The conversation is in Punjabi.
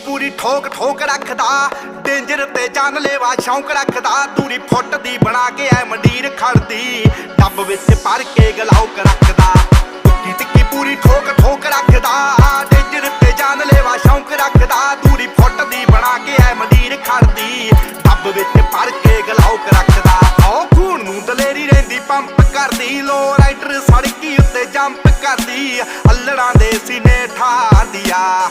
ਪੂਰੀ ਠੋਕ ਠੋਕ ਰੱਖਦਾ, ਡੇਂਜਰ ਤੇ ਜਾਨਲੇਵਾ ਸ਼ੌਂਕ ਰੱਖਦਾ। ਦੂਰੀ ਫੁੱਟ ਦੀ ਬਣਾ ਕੇ ਐ ਮੰਡੀਰ ਖੜਦੀ, ਡੱਬ ਵਿੱਚ ਭਰ ਕੇ ਗਲਾਉਕ ਰੱਖਦਾ। ਟਿੱਕੀ ਟਿੱਕੀ ਪੂਰੀ ਠੋਕ ਠੋਕ ਰੱਖਦਾ, ਡੇਂਜਰ ਤੇ ਜਾਨਲੇਵਾ ਸ਼ੌਂਕ ਰੱਖਦਾ। ਦੂਰੀ ਫੁੱਟ ਦੀ ਬਣਾ ਕੇ ਐ ਮੰਡੀਰ ਖੜਦੀ, ਡੱਬ ਵਿੱਚ ਭਰ ਕੇ ਗਲਾਉਕ ਰੱਖਦਾ। ਓ ਖੂਨ ਨੂੰ ਦਲੇਰੀ ਰਹਿੰਦੀ ਪੰਪ ਕਰਦੀ, ਲੋ ਰਾਈਡਰ ਸੜਕੀ ਉੱਤੇ ਜੰਪ ਕਰਦੀ, ਅੱਲੜਾਂ ਦੇ ਸੀਨੇ ਠਾਰਦੀ ਆ।